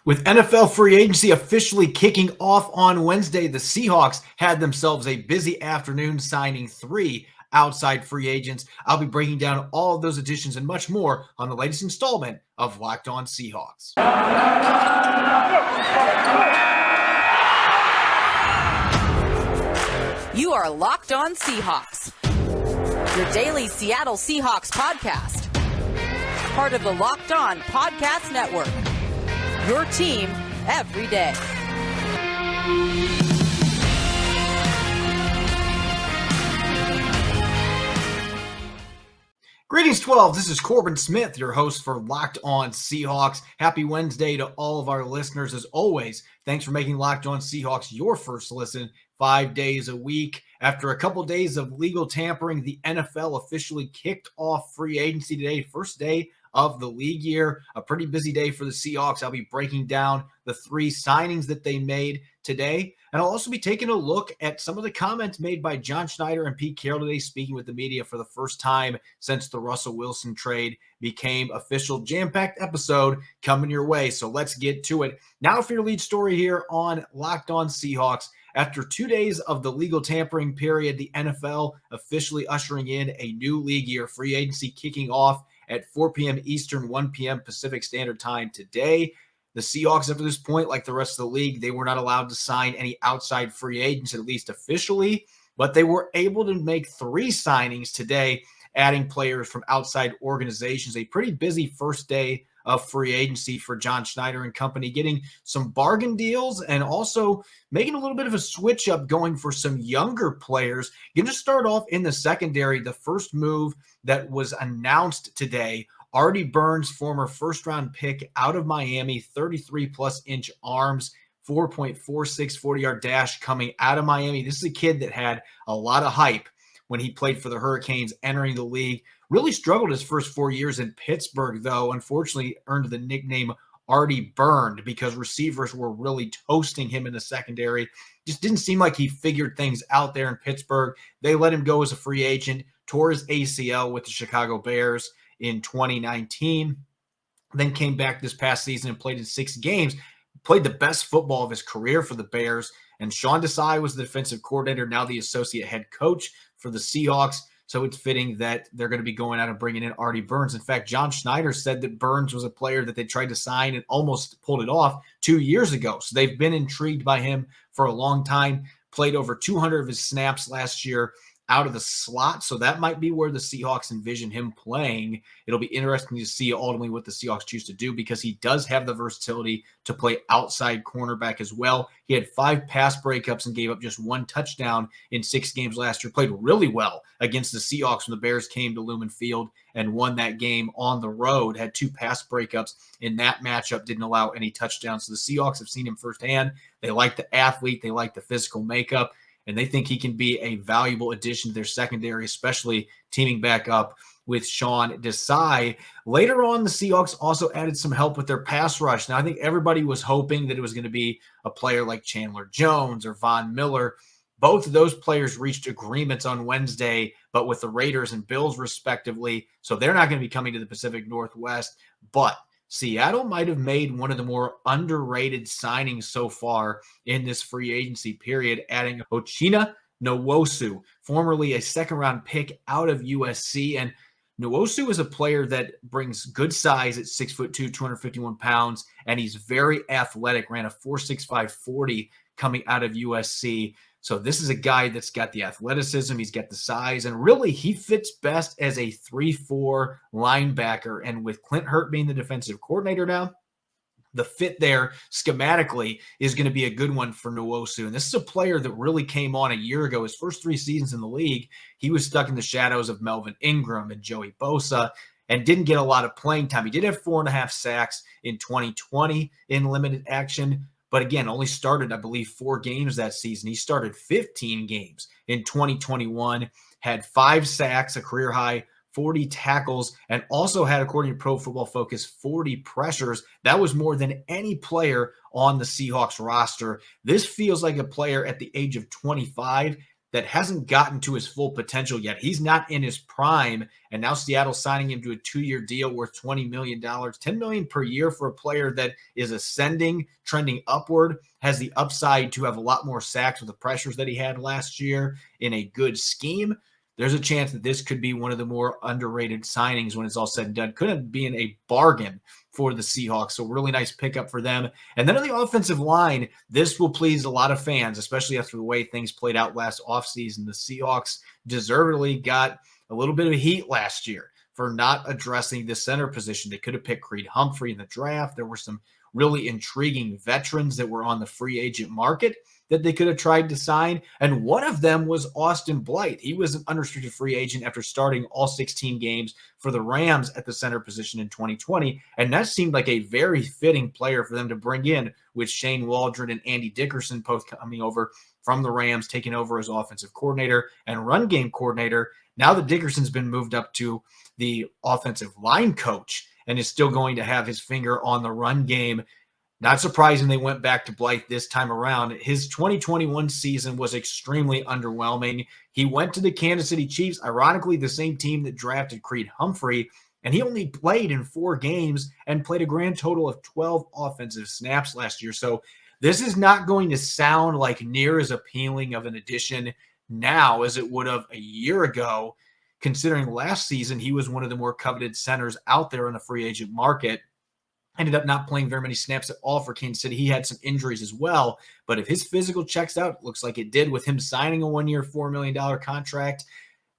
With NFL free agency officially kicking off on Wednesday, the Seahawks had themselves a busy afternoon signing 3 outside free agents. I'll be breaking down all of those additions and much more on the latest installment of Locked On Seahawks. You are Locked On Seahawks, your daily Seattle Seahawks podcast. Part of the Locked On Podcast Network. Your team every day. Greetings, 12. This is Corbin Smith, your host for Locked On Seahawks. Happy Wednesday to all of our listeners. As always, thanks for making Locked On Seahawks your first listen 5 days a week. After a couple days of legal tampering, the NFL officially kicked off free agency today, first day of the league year. A pretty busy day for the Seahawks. I'll be breaking down the 3 signings that they made today. And I'll also be taking a look at some of the comments made by John Schneider and Pete Carroll today, speaking with the media for the first time since the Russell Wilson trade became official. Jam-packed episode coming your way. So let's get to it. Now for your lead story here on Locked On Seahawks. After 2 days of the legal tampering period, the NFL officially ushering in a new league year. Free agency kicking off at 4 p.m. Eastern, 1 p.m. Pacific Standard Time today. The Seahawks, up to this point, like the rest of the league, they were not allowed to sign any outside free agents, at least officially, but they were able to make 3 signings today, adding players from outside organizations. A pretty busy first day of free agency for John Schneider and company, getting some bargain deals and also making a little bit of a switch up, going for some younger players. Going to start off in the secondary. The first move that was announced today, Artie Burns, former first-round pick out of Miami, 33-plus inch arms, 4.46 40-yard dash coming out of Miami. This is a kid that had a lot of hype when he played for the Hurricanes entering the league. Really struggled his first 4 years in Pittsburgh, though. Unfortunately, earned the nickname Artie Burned because receivers were really toasting him in the secondary. Just didn't seem like he figured things out there in Pittsburgh. They let him go as a free agent, tore his ACL with the Chicago Bears in 2019, then came back this past season and played in 6 games, played the best football of his career for the Bears. And Sean Desai was the defensive coordinator, now the associate head coach for the Seahawks. So it's fitting that they're going to be going out and bringing in Artie Burns. In fact, John Schneider said that Burns was a player that they tried to sign and almost pulled it off 2 years ago. So they've been intrigued by him for a long time, played over 200 of his snaps last year out of the slot. So that might be where the Seahawks envision him playing. It'll be interesting to see ultimately what the Seahawks choose to do because he does have the versatility to play outside cornerback as well. He had 5 pass breakups and gave up just 1 touchdown in 6 games last year. Played really well against the Seahawks when the Bears came to Lumen Field and won that game on the road. Had 2 pass breakups in that matchup, didn't allow any touchdowns. So the Seahawks have seen him firsthand. They like the athlete. They like the physical makeup. And they think he can be a valuable addition to their secondary, especially teaming back up with Sean Desai. Later on, the Seahawks also added some help with their pass rush. Now, I think everybody was hoping that it was going to be a player like Chandler Jones or Von Miller. Both of those players reached agreements on Wednesday, but with the Raiders and Bills respectively. So they're not going to be coming to the Pacific Northwest. But Seattle might have made one of the more underrated signings so far in this free agency period, adding Uchenna Nwosu, formerly a second-round pick out of USC. And Nwosu is a player that brings good size at 6'2", 251 pounds, and he's very athletic, ran a 4.65 40 coming out of USC. So this is a guy that's got the athleticism, he's got the size, and really he fits best as a 3-4 linebacker. And with Clint Hurt being the defensive coordinator now, the fit there schematically is going to be a good one for Nwosu. And this is a player that really came on a year ago. His first 3 seasons in the league, he was stuck in the shadows of Melvin Ingram and Joey Bosa and didn't get a lot of playing time. He did have 4.5 sacks in 2020 in limited action. But again, only started, I believe, 4 games that season. He started 15 games in 2021, had 5 sacks, a career high, 40 tackles, and also had, according to Pro Football Focus, 40 pressures. That was more than any player on the Seahawks roster. This feels like a player at the age of 25 that hasn't gotten to his full potential yet. He's not in his prime, and now Seattle's signing him to a 2-year deal worth $20 million, $10 million per year for a player that is ascending, trending upward, has the upside to have a lot more sacks with the pressures that he had last year in a good scheme. There's a chance that this could be one of the more underrated signings when it's all said and done. Could have been a bargain for the Seahawks. So really nice pickup for them. And then on the offensive line, this will please a lot of fans, especially after the way things played out last offseason. The Seahawks deservedly got a little bit of heat last year for not addressing the center position. They could have picked Creed Humphrey in the draft. There were some really intriguing veterans that were on the free agent market that they could have tried to sign. And one of them was Austin Blythe. He was an unrestricted free agent after starting all 16 games for the Rams at the center position in 2020. And that seemed like a very fitting player for them to bring in, with Shane Waldron and Andy Dickerson both coming over from the Rams, taking over as offensive coordinator and run game coordinator. Now that Dickerson's been moved up to the offensive line coach and is still going to have his finger on the run game. Not surprising they went back to Blythe this time around. His 2021 season was extremely underwhelming. He went to the Kansas City Chiefs, ironically the same team that drafted Creed Humphrey, and he only played in 4 games and played a grand total of 12 offensive snaps last year. So this is not going to sound like near as appealing of an addition now as it would have a year ago, considering last season he was one of the more coveted centers out there in the free agent market. Ended up not playing very many snaps at all for Kansas City. He had some injuries as well. But if his physical checks out, it looks like it did with him signing a 1-year, $4 million contract,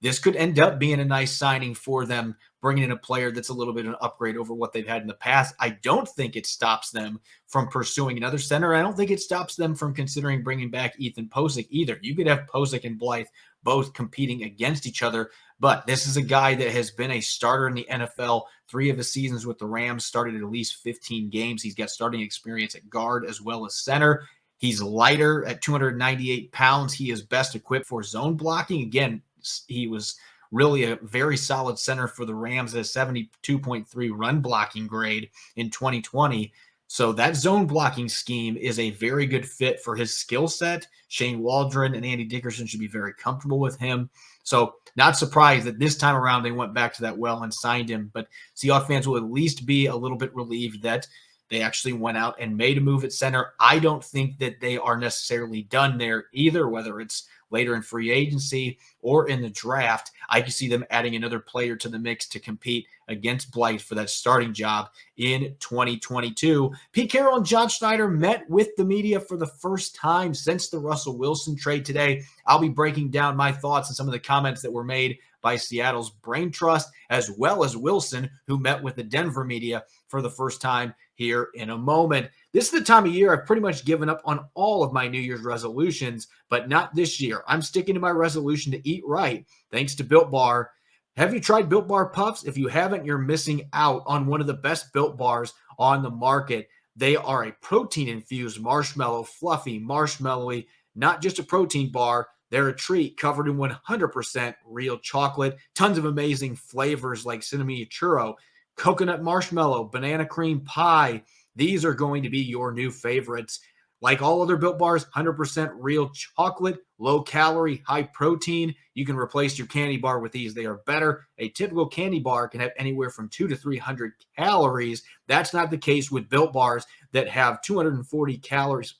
this could end up being a nice signing for them, bringing in a player that's a little bit of an upgrade over what they've had in the past. I don't think it stops them from pursuing another center. I don't think it stops them from considering bringing back Ethan Posick either. You could have Posick and Blythe both competing against each other. But this is a guy that has been a starter in the NFL. 3 of his seasons with the Rams started at least 15 games. He's got starting experience at guard as well as center. He's lighter at 298 pounds. He is best equipped for zone blocking. Again, he was really a very solid center for the Rams at a 72.3 run blocking grade in 2020. So that zone blocking scheme is a very good fit for his skill set. Shane Waldron and Andy Dickerson should be very comfortable with him. So not surprised that this time around they went back to that well and signed him. But Seahawks fans will at least be a little bit relieved that they actually went out and made a move at center. I don't think that they are necessarily done there either, whether it's later in free agency or in the draft. I can see them adding another player to the mix to compete against Blythe for that starting job in 2022. Pete Carroll and John Schneider met with the media for the first time since the Russell Wilson trade today. I'll be breaking down my thoughts on some of the comments that were made by Seattle's Brain Trust, as well as Wilson, who met with the Denver media for the first time here in a moment. This is the time of year I've pretty much given up on all of my New Year's resolutions, but not this year. I'm sticking to my resolution to eat right, thanks to Built Bar. Have you tried Built Bar Puffs? If you haven't, you're missing out on one of the best Built Bars on the market. They are a protein-infused marshmallow, fluffy, marshmallowy, not just a protein bar. They're a treat covered in 100% real chocolate. Tons of amazing flavors like cinnamon churro, coconut marshmallow, banana cream pie. These are going to be your new favorites. Like all other Built Bars, 100% real chocolate, low calorie, high protein. You can replace your candy bar with these. They are better. A typical candy bar can have anywhere from 200 to 300 calories. That's not the case with Built Bars that have 240 calories.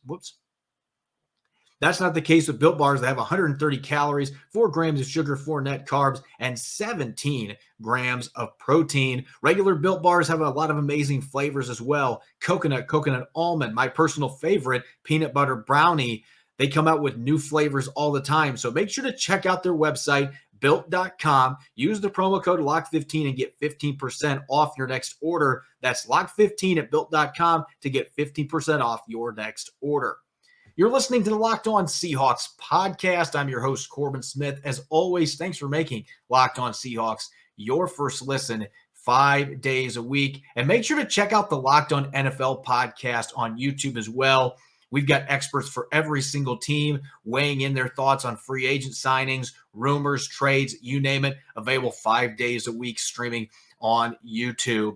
That's not the case with Built Bars that have 130 calories, 4 grams of sugar, 4 net carbs, and 17 grams of protein. Regular Built Bars have a lot of amazing flavors as well. Coconut almond, my personal favorite, peanut butter brownie. They come out with new flavors all the time. So make sure to check out their website, built.com. Use the promo code LOCK15 and get 15% off your next order. That's LOCK15 at built.com to get 15% off your next order. You're listening to the Locked On Seahawks podcast. I'm your host, Corbin Smith. As always, thanks for making Locked On Seahawks your first listen 5 days a week. And make sure to check out the Locked On NFL podcast on YouTube as well. We've got experts for every single team weighing in their thoughts on free agent signings, rumors, trades, you name it. Available 5 days a week streaming on YouTube.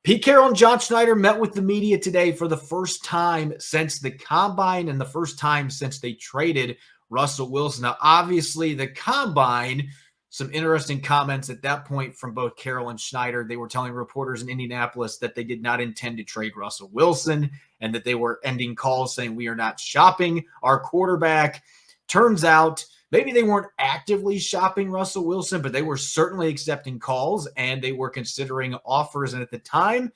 Pete Carroll and John Schneider met with the media today for the first time since the Combine and the first time since they traded Russell Wilson. Now, obviously, the combine, some interesting comments at that point from both Carroll and Schneider. They were telling reporters in Indianapolis that they did not intend to trade Russell Wilson and that they were ending calls saying, we are not shopping our quarterback. Turns out maybe they weren't actively shopping Russell Wilson, but they were certainly accepting calls and they were considering offers. And at the time,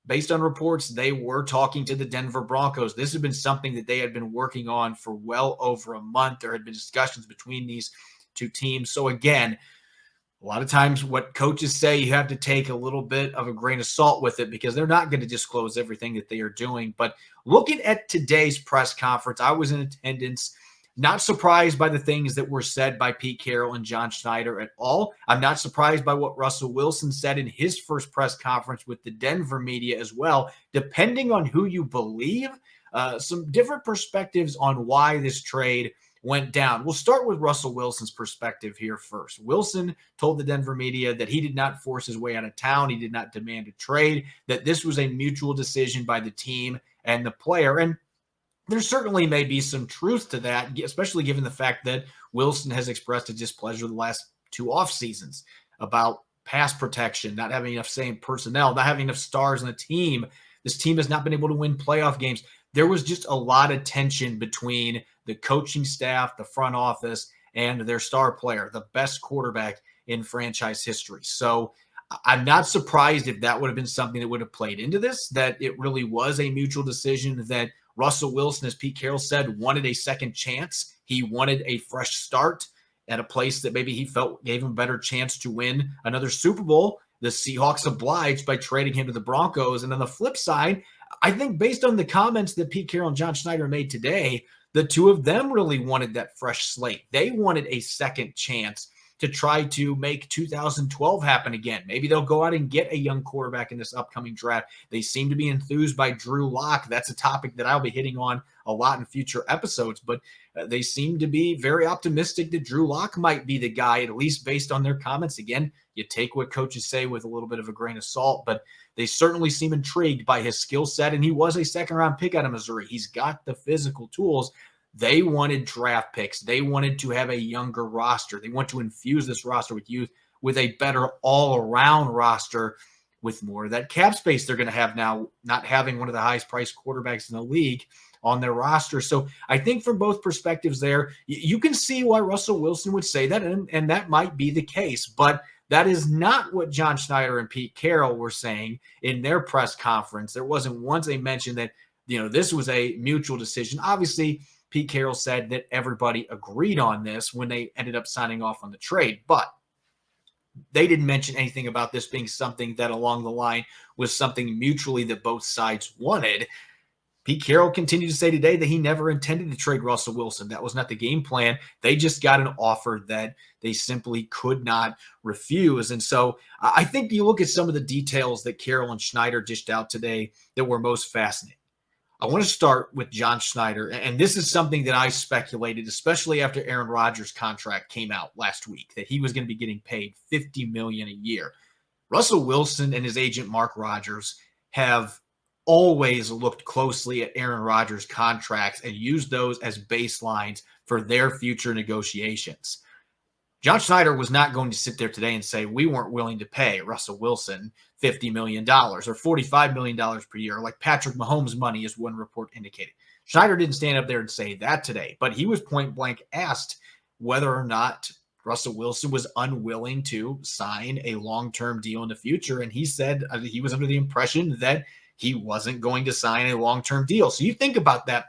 based on reports, they were talking to the Denver Broncos. This had been something that they had been working on for well over a month. There had been discussions between these two teams. So again, a lot of times what coaches say, you have to take a little bit of a grain of salt with it because they're not going to disclose everything that they are doing. But looking at today's press conference, I was in attendance. Not surprised by the things that were said by Pete Carroll and John Schneider at all. I'm not surprised by what Russell Wilson said in his first press conference with the Denver media as well. Depending on who you believe, some different perspectives on why this trade went down. We'll start with Russell Wilson's perspective here first. Wilson told the Denver media that he did not force his way out of town. He did not demand a trade, that this was a mutual decision by the team and the player. And there certainly may be some truth to that, especially given the fact that Wilson has expressed a displeasure the last two off seasons about pass protection, not having enough same personnel, not having enough stars on the team. This team has not been able to win playoff games. There was just a lot of tension between the coaching staff, the front office, and their star player, the best quarterback in franchise history. So I'm not surprised if that would have been something that would have played into this, that it really was a mutual decision, that Russell Wilson, as Pete Carroll said, wanted a second chance. He wanted a fresh start at a place that maybe he felt gave him a better chance to win another Super Bowl. The Seahawks obliged by trading him to the Broncos. And on the flip side, I think based on the comments that Pete Carroll and John Schneider made today, the two of them really wanted that fresh slate. They wanted a second chance to try to make 2012 happen again. Maybe they'll go out and get a young quarterback in this upcoming draft. They seem to be enthused by Drew Lock. That's a topic that I'll be hitting on a lot in future episodes, but they seem to be very optimistic that Drew Lock might be the guy, at least based on their comments. Again, you take what coaches say with a little bit of a grain of salt, but they certainly seem intrigued by his skill set, and he was a second-round pick out of Missouri. He's got the physical tools. They wanted draft picks. They wanted to have a younger roster. They want to infuse this roster with youth, with a better all-around roster with more of that cap space they're going to have now, not having one of the highest-priced quarterbacks in the league on their roster. So I think from both perspectives there, you can see why Russell Wilson would say that, and that might be the case. But that is not what John Schneider and Pete Carroll were saying in their press conference. There wasn't once a mention that, this was a mutual decision. Obviously, Pete Carroll said that everybody agreed on this when they ended up signing off on the trade, but they didn't mention anything about this being something that along the line was something mutually that both sides wanted. Pete Carroll continued to say today that he never intended to trade Russell Wilson. That was not the game plan. They just got an offer that they simply could not refuse. And so I think you look at some of the details that Carroll and Schneider dished out today that were most fascinating. I want to start with John Schneider, and this is something that I speculated, especially after Aaron Rodgers' contract came out last week, that he was going to be getting paid $50 million a year. Russell Wilson and his agent Mark Rodgers have always looked closely at Aaron Rodgers' contracts and used those as baselines for their future negotiations. John Schneider was not going to sit there today and say, we weren't willing to pay Russell Wilson $50 million or $45 million per year, like Patrick Mahomes' money, as one report indicated. Schneider didn't stand up there and say that today, but he was point blank asked whether or not Russell Wilson was unwilling to sign a long-term deal in the future. And he said he was under the impression that he wasn't going to sign a long-term deal. So you think about that.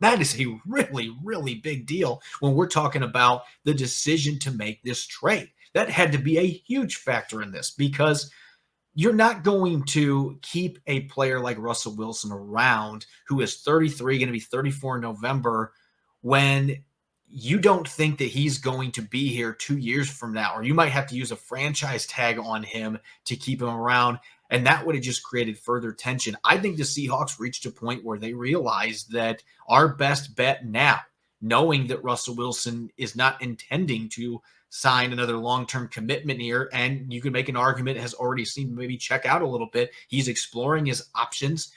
That is a really, really big deal when we're talking about the decision to make this trade. That had to be a huge factor in this, because you're not going to keep a player like Russell Wilson around, who is 33, going to be 34 in November, when you don't think that he's going to be here 2 years from now, or you might have to use a franchise tag on him to keep him around. And that would have just created further tension. I think the Seahawks reached a point where they realized that our best bet now, knowing that Russell Wilson is not intending to sign another long-term commitment here, and you can make an argument has already seemed to maybe check out a little bit. He's exploring his options.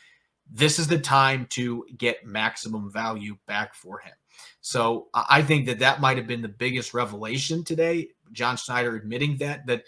this is the time to get maximum value back for him. So I think that might have been the biggest revelation today. John Schneider admitting that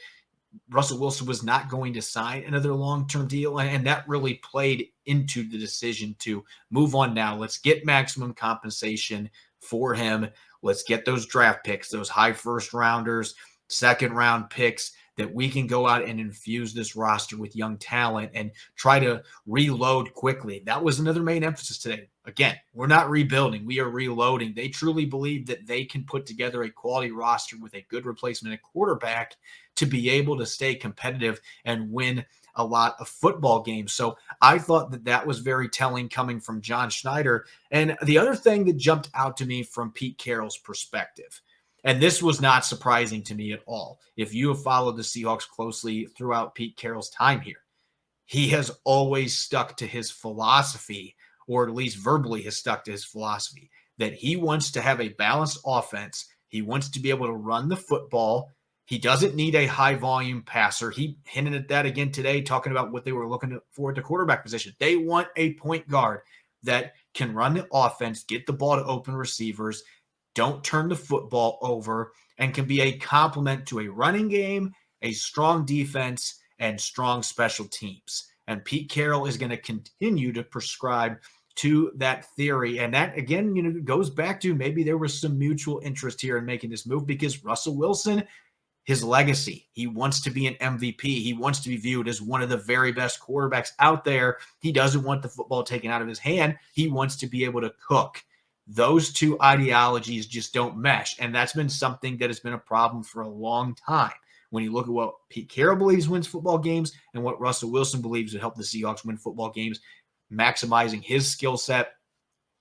Russell Wilson was not going to sign another long-term deal, and that really played into the decision to move on now. Let's get maximum compensation for him. Let's get those draft picks, those high first-rounders, second-round picks, that we can go out and infuse this roster with young talent and try to reload quickly. That was another main emphasis today. Again, we're not rebuilding. We are reloading. They truly believe that they can put together a quality roster with a good replacement at quarterback to be able to stay competitive and win a lot of football games. So I thought that was very telling coming from John Schneider. And the other thing that jumped out to me from Pete Carroll's perspective, and this was not surprising to me at all, if you have followed the Seahawks closely throughout Pete Carroll's time here, he has always stuck to his philosophy, or at least verbally has stuck to his philosophy, that he wants to have a balanced offense. He wants to be able to run the football. He doesn't need a high-volume passer. He hinted at that again today, talking about what they were looking for at the quarterback position. They want a point guard that can run the offense, get the ball to open receivers, don't turn the football over, and can be a complement to a running game, a strong defense, and strong special teams. And Pete Carroll is going to continue to prescribe to that theory. And that, again, goes back to maybe there was some mutual interest here in making this move, because Russell Wilson, his legacy, he wants to be an MVP. He wants to be viewed as one of the very best quarterbacks out there. He doesn't want the football taken out of his hand. He wants to be able to cook. Those two ideologies just don't mesh. And that's been something that has been a problem for a long time. When you look at what Pete Carroll believes wins football games and what Russell Wilson believes would help the Seahawks win football games, maximizing his skill set,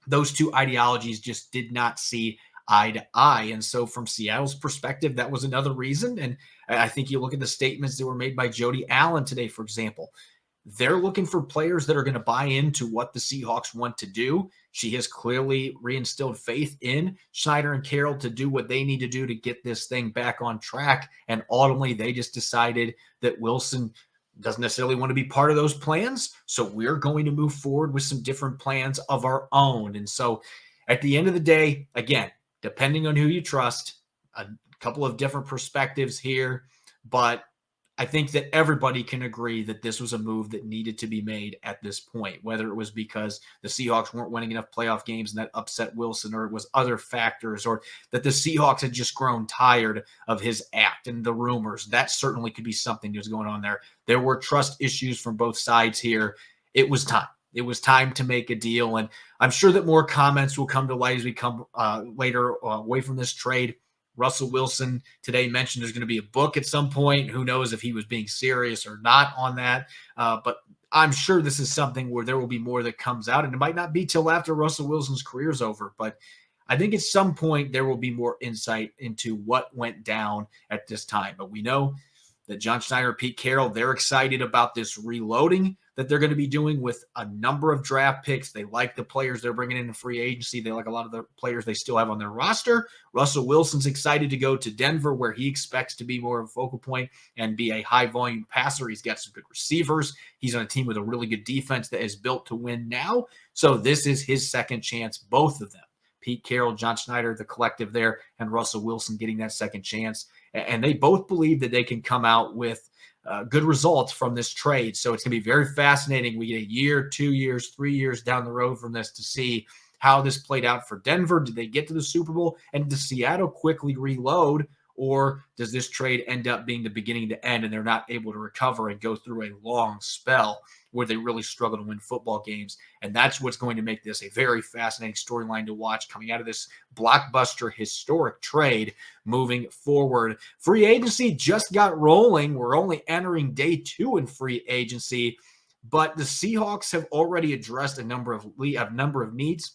those two ideologies just did not see eye to eye. And so from Seattle's perspective, that was another reason. And I think you look at the statements that were made by Jody Allen today, for example. They're looking for players that are going to buy into what the Seahawks want to do. She has clearly reinstilled faith in Schneider and Carroll to do what they need to do to get this thing back on track. And ultimately, they just decided that Wilson doesn't necessarily want to be part of those plans. So we're going to move forward with some different plans of our own. And so at the end of the day, again, depending on who you trust, a couple of different perspectives here, but I think that everybody can agree that this was a move that needed to be made at this point, whether it was because the Seahawks weren't winning enough playoff games and that upset Wilson, or it was other factors, or that the Seahawks had just grown tired of his act and the rumors. That certainly could be something that was going on there. There were trust issues from both sides here. It was time. It was time to make a deal, and I'm sure that more comments will come to light as we come later away from this trade. Russell Wilson today mentioned there's going to be a book at some point. Who knows if he was being serious or not on that. But I'm sure this is something where there will be more that comes out. And it might not be till after Russell Wilson's career is over. But I think at some point there will be more insight into what went down at this time. But we know that John Schneider, Pete Carroll, they're excited about this reloading that they're going to be doing with a number of draft picks. They like the players they're bringing in free agency. They like a lot of the players they still have on their roster. Russell Wilson's excited to go to Denver, where he expects to be more of a focal point and be a high-volume passer. He's got some good receivers. He's on a team with a really good defense that is built to win now. So this is his second chance, both of them. Pete Carroll, John Schneider, the collective there, and Russell Wilson getting that second chance. And they both believe that they can come out with good results from this trade. So it's going to be very fascinating. We get a year, 2 years, 3 years down the road from this to see how this played out for Denver. Did they get to the Super Bowl? And does Seattle quickly reload? Or does this trade end up being the beginning to end and they're not able to recover and go through a long spell where they really struggle to win football games? And that's what's going to make this a very fascinating storyline to watch coming out of this blockbuster historic trade moving forward. Free agency just got rolling. We're only entering day 2 in free agency, but the Seahawks have already addressed a number of needs.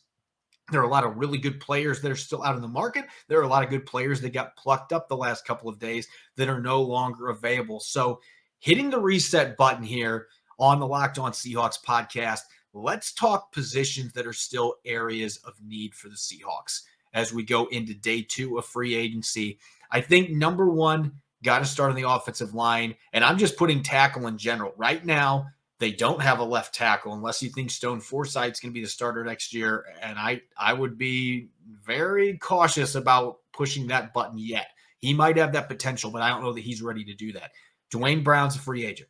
There are a lot of really good players that are still out in the market. There are a lot of good players that got plucked up the last couple of days that are no longer available. So hitting the reset button here on the Locked On Seahawks podcast, let's talk positions that are still areas of need for the Seahawks as we go into day 2 of free agency. I think number one, got to start on the offensive line. And I'm just putting tackle in general. Right now, They don't have a left tackle unless you think Stone Forsythe's going to be the starter next year. And I would be very cautious about pushing that button yet. He might have that potential, but I don't know that he's ready to do that. Dwayne Brown's a free agent.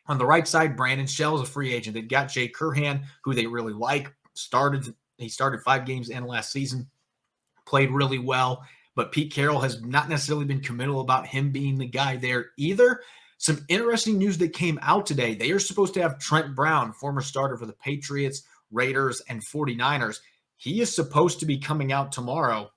On the right side, Brandon Shell's a free agent. They've got Jay Curhan, who they really like. He started 5 games in last season, played really well. But Pete Carroll has not necessarily been committal about him being the guy there either. Some interesting news that came out today. They are supposed to have Trent Brown, former starter for the Patriots, Raiders, and 49ers. He is supposed to be coming out tomorrow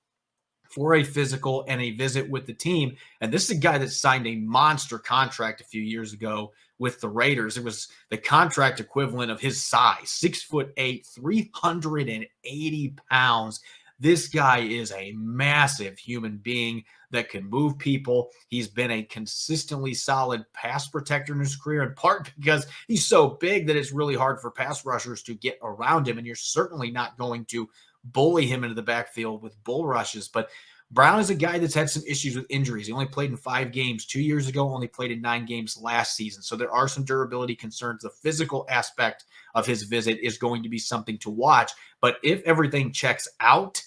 for a physical and a visit with the team. And this is a guy that signed a monster contract a few years ago with the Raiders. It was the contract equivalent of his size, 6'8", 380 pounds. This guy is a massive human being that can move people. He's been a consistently solid pass protector in his career, in part because he's so big that it's really hard for pass rushers to get around him. And you're certainly not going to bully him into the backfield with bull rushes. But Brown is a guy that's had some issues with injuries. He only played in 5 games 2 years ago, only played in 9 games last season. So there are some durability concerns. The physical aspect of his visit is going to be something to watch. But if everything checks out,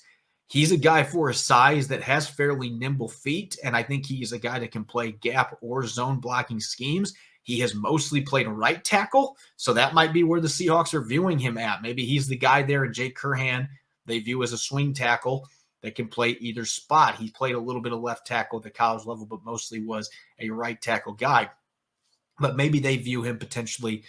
he's a guy for his size that has fairly nimble feet, and I think he's a guy that can play gap or zone blocking schemes. He has mostly played right tackle, so that might be where the Seahawks are viewing him at. Maybe he's the guy there, and Jake Curhan they view as a swing tackle that can play either spot. He played a little bit of left tackle at the college level, but mostly was a right tackle guy. But maybe they view him potentially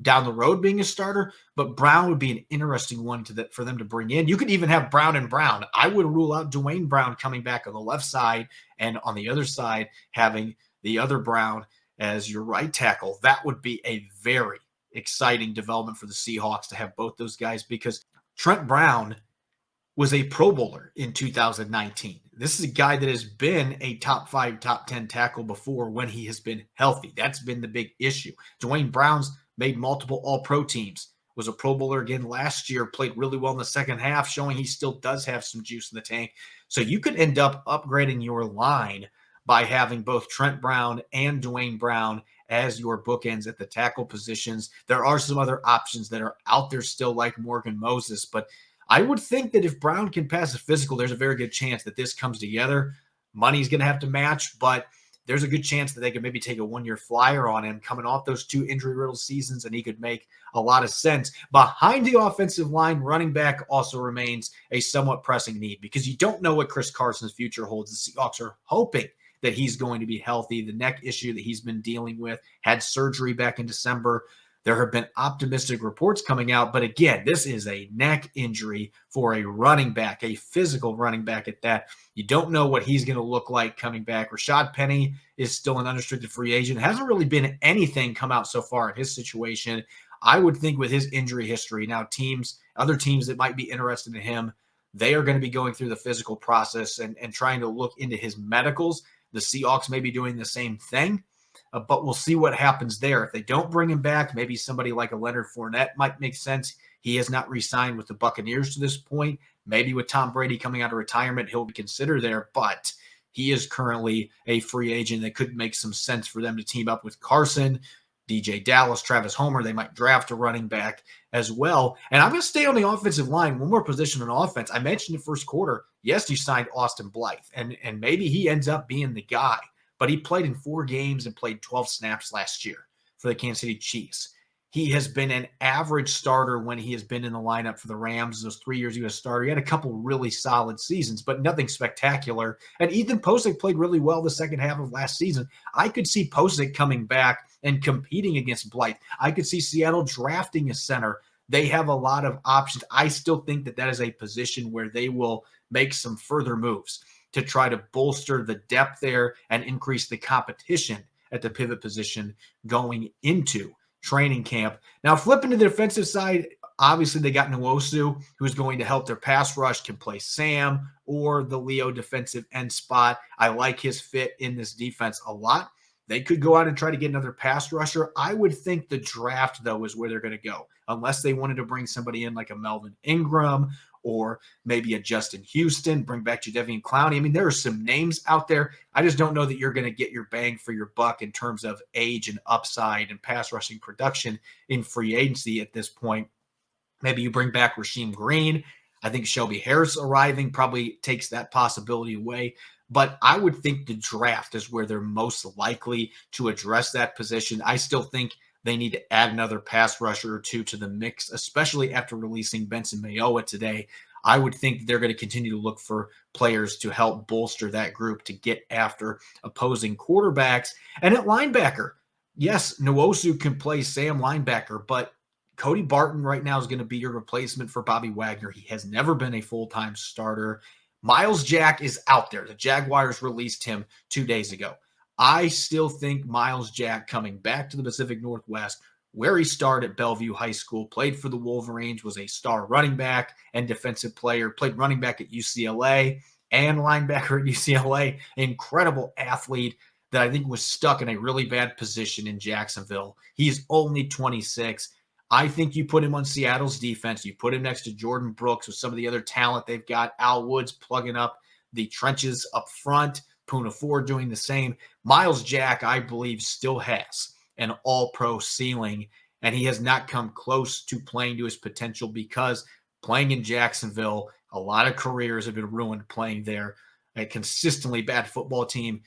down the road being a starter, but Brown would be an interesting one for them to bring in. You could even have Brown and Brown. I would rule out Dwayne Brown coming back on the left side, and on the other side having the other Brown as your right tackle. That would be a very exciting development for the Seahawks to have both those guys, because Trent Brown was a Pro Bowler in 2019. This is a guy that has been a top 5, top 10 tackle before when he has been healthy. That's been the big issue. Dwayne Brown's made multiple All-Pro teams, was a Pro Bowler again last year, played really well in the second half, showing he still does have some juice in the tank. So you could end up upgrading your line by having both Trent Brown and Dwayne Brown as your bookends at the tackle positions. There are some other options that are out there still, like Morgan Moses, but I would think that if Brown can pass a physical, there's a very good chance that this comes together. Money's going to have to match, but there's a good chance that they could maybe take a 1-year flyer on him coming off those 2 injury-riddled seasons, and he could make a lot of sense. Behind the offensive line, running back also remains a somewhat pressing need, because you don't know what Chris Carson's future holds. The Seahawks are hoping that he's going to be healthy. The neck issue that he's been dealing with, had surgery back in December. There have been optimistic reports coming out, but again, this is a neck injury for a running back, a physical running back at that. You don't know what he's going to look like coming back. Rashad Penny is still an unrestricted free agent. Hasn't really been anything come out so far in his situation. I would think with his injury history, now other teams that might be interested in him, they are going to be going through the physical process and trying to look into his medicals. The Seahawks may be doing the same thing. But we'll see what happens there. If they don't bring him back, maybe somebody like a Leonard Fournette might make sense. He has not re-signed with the Buccaneers to this point. Maybe with Tom Brady coming out of retirement, he'll be considered there, but he is currently a free agent that could make some sense for them to team up with Carson, DJ Dallas, Travis Homer. They might draft a running back as well. And I'm going to stay on the offensive line. One more position on offense. I mentioned the first quarter. Yes, you signed Austin Blythe, and maybe he ends up being the guy. But he played in 4 games and played 12 snaps last year for the Kansas City Chiefs. He has been an average starter when he has been in the lineup for the Rams. Those 3 years he was a starter, he had a couple really solid seasons, but nothing spectacular. And Ethan Posick played really well the second half of last season. I could see Posick coming back and competing against Blythe. I could see Seattle drafting a center. They have a lot of options. I still think that is a position where they will make some further moves to try to bolster the depth there and increase the competition at the pivot position going into training camp. Now, flipping to the defensive side, obviously they got Nwosu, who's going to help their pass rush, can play Sam or the Leo defensive end spot. I like his fit in this defense a lot. They could go out and try to get another pass rusher. I would think the draft, though, is where they're going to go. unless they wanted to bring somebody in like a Melvin Ingram or maybe a Justin Houston, bring back Jadeveon Clowney. I mean, there are some names out there. I just don't know that you're going to get your bang for your buck in terms of age and upside and pass rushing production in free agency at this point. Maybe you bring back Rasheem Green. I think Shelby Harris arriving probably takes that possibility away. But I would think the draft is where they're most likely to address that position. I still think they need to add another pass rusher or two to the mix, especially after releasing Benson Mayowa today. I would think they're going to continue to look for players to help bolster that group to get after opposing quarterbacks. And at linebacker, yes, Nwosu can play Sam linebacker, but Cody Barton right now is going to be your replacement for Bobby Wagner. He has never been a full-time starter. Miles Jack is out there. The Jaguars released him 2 days ago. I still think Miles Jack coming back to the Pacific Northwest, where he started at Bellevue High School, played for the Wolverines, was a star running back and defensive player, played running back at UCLA and linebacker at UCLA, incredible athlete that I think was stuck in a really bad position in Jacksonville. He's only 26. I think you put him on Seattle's defense. You put him next to Jordan Brooks with some of the other talent they've got. Al Woods plugging up the trenches up front. Poona Ford doing the same. Miles Jack, I believe, still has an all-pro ceiling, and he has not come close to playing to his potential because playing in Jacksonville, a lot of careers have been ruined playing there. A consistently bad football team.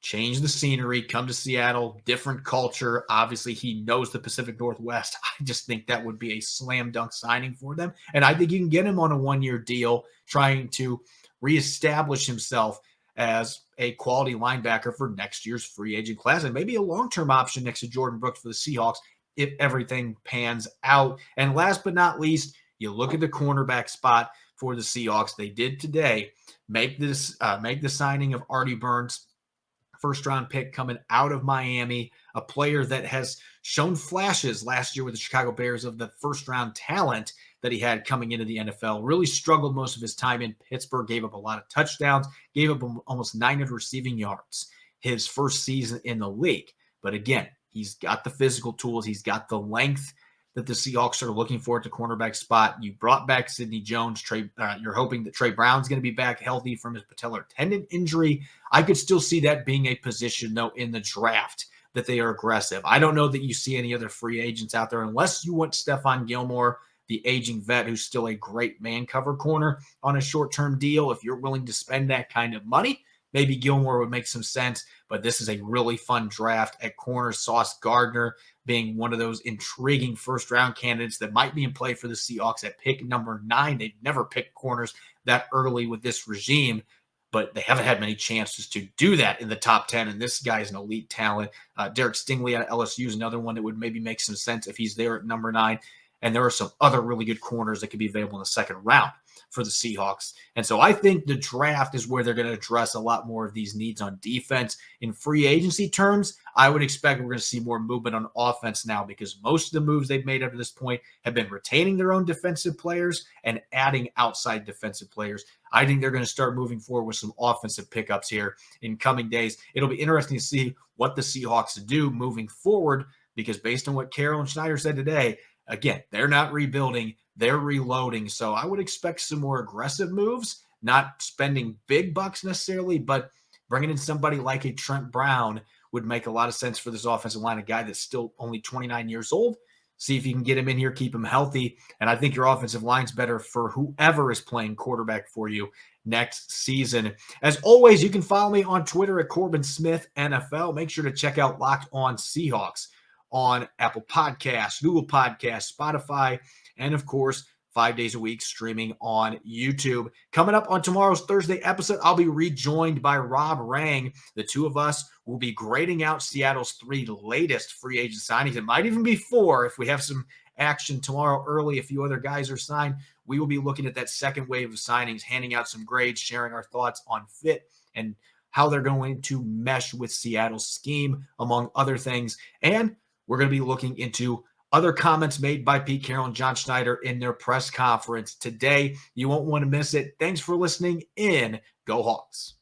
Change the scenery, come to Seattle, different culture. Obviously, he knows the Pacific Northwest. I just think that would be a slam dunk signing for them. And I think you can get him on a one-year deal trying to reestablish himself as a quality linebacker for next year's free agent class and maybe a long-term option next to Jordan Brooks for the Seahawks if everything pans out. And last but not least, you look at the cornerback spot for the Seahawks. They did today make the signing of Artie Burns, first-round pick coming out of Miami, a player that has shown flashes last year with the Chicago Bears of the first-round talent that he had coming into the NFL. Really struggled most of his time in Pittsburgh, gave up a lot of touchdowns, gave up almost 900 receiving yards his first season in the league. But again, he's got the physical tools. He's got the length that the Seahawks are looking for at the cornerback spot. You brought back Sidney Jones. You're hoping that Trey Brown's going to be back healthy from his patellar tendon injury. I could still see that being a position, though, in the draft that they are aggressive. I don't know that you see any other free agents out there unless you want Stephon Gilmore, the aging vet who's still a great man cover corner on a short-term deal. If you're willing to spend that kind of money, maybe Gilmore would make some sense, but this is a really fun draft at corner. Sauce Gardner being one of those intriguing first-round candidates that might be in play for the Seahawks at pick number 9. They've never picked corners that early with this regime, but they haven't had many chances to do that in the top 10, and this guy is an elite talent. Derek Stingley out of LSU is another one that would maybe make some sense if he's there at number 9. And there are some other really good corners that could be available in the second round for the Seahawks. And so I think the draft is where they're going to address a lot more of these needs on defense. In free agency terms, I would expect we're going to see more movement on offense now because most of the moves they've made up to this point have been retaining their own defensive players and adding outside defensive players. I think they're going to start moving forward with some offensive pickups here in coming days. It'll be interesting to see what the Seahawks do moving forward because based on what Carroll and Schneider said today, again, they're not rebuilding, they're reloading. So I would expect some more aggressive moves, not spending big bucks necessarily, but bringing in somebody like a Trent Brown would make a lot of sense for this offensive line, a guy that's still only 29 years old. See if you can get him in here, keep him healthy. And I think your offensive line's better for whoever is playing quarterback for you next season. As always, you can follow me on Twitter at Corbin Smith NFL. Make sure to check out Locked On Seahawks on Apple Podcasts, Google Podcasts, Spotify, and of course, 5 days a week streaming on YouTube. Coming up on tomorrow's Thursday episode, I'll be rejoined by Rob Rang. The two of us will be grading out Seattle's 3 latest free agent signings. It might even be 4 if we have some action tomorrow early. A few other guys are signed. We will be looking at that second wave of signings, handing out some grades, sharing our thoughts on fit and how they're going to mesh with Seattle's scheme, among other things. And we're going to be looking into other comments made by Pete Carroll and John Schneider in their press conference today. You won't want to miss it. Thanks for listening in. Go Hawks.